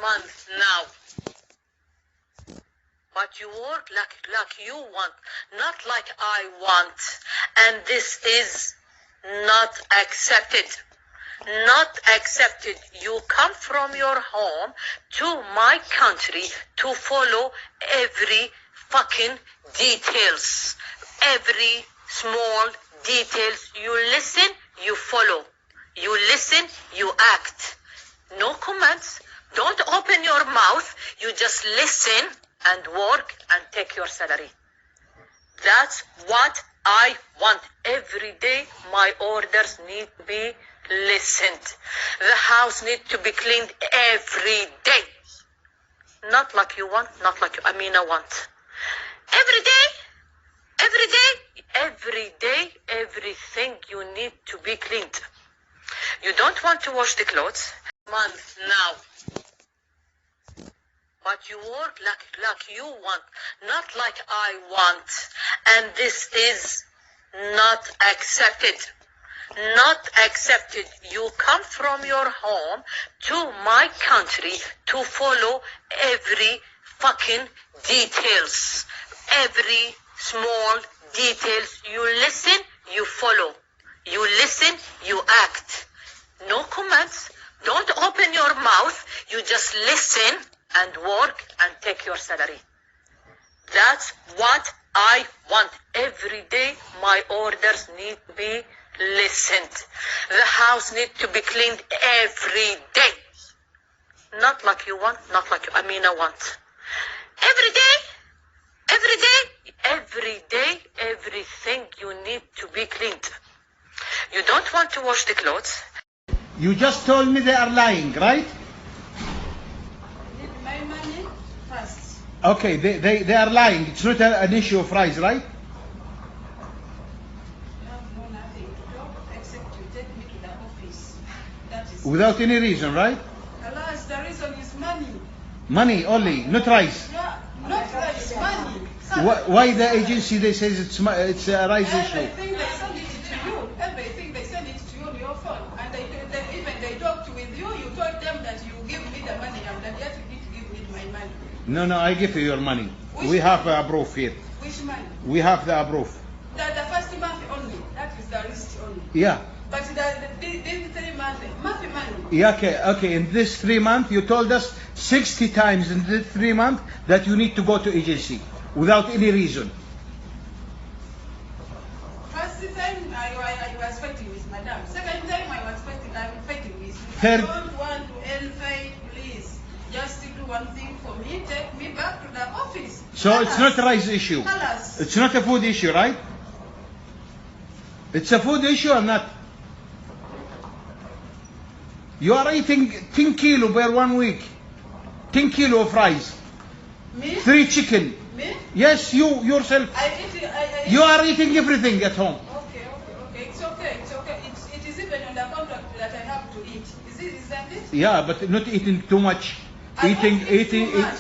month now. But you work like you want, not like I want. And this is not accepted. Not accepted. You come from your home to my country to follow every fucking details. Every small details. You listen, you follow. You listen, you act. No comments. Don't open your mouth. You just listen and work and take your salary. That's what I want. Every day my orders need to be listened. The house needs to be cleaned every day. Not like you want, not like Amina want. Every day, everything you need to be cleaned. You don't want to wash the clothes. Month now. But you work like you want, not like I want. And this is not accepted. Not accepted. You come from your home to my country to follow every fucking details. Every small details. You listen, you follow. You listen, you act. No comments. Don't open your mouth. You just listen and work and take your salary. That's what I want. Every day my orders need to be listened. The house needs to be cleaned every day. Not like you want, not like Amina want. Every day, everything you need to be cleaned. You don't want to wash the clothes. You just told me they are lying, right? My money first. Okay, they are lying. It's not an issue of rice, right? You have no nothing to talk except you take me to the office. That is Without any reason, right? alas, the reason is money. Money only, not rice. Yeah, not rice, money. Why the agency they says it's a rice issue? Everything they send it to you. Everything they send it to you on your phone. And even they talked with you. You told them that you give me the money and that yet you need to give me my money. No, I give you your money. Which We have money? a proof here. Which money? We have the proof. The first month only. That is the list only. Yeah. But these 3 months, money. Yeah, okay. In this 3 months, you told us 60 times in this 3 months that you need to go to agency without any reason. First time I was fighting with madam. Second time I'm fighting with you. Third- I don't want to end fight, please. Just do one thing for me. Take me back to the office. So it's not a rice issue. Alas. It's not a food issue, right? It's a food issue or not? You are eating 10 kilo per 1 week. 10 kilo of rice. Me? 3 chicken. Me? Yes, you yourself. I eat. You are eating everything at home. Okay. It's okay. It is even on the contract that I have to eat. Isn't it? Yeah, but not eating too much. I don't eat too much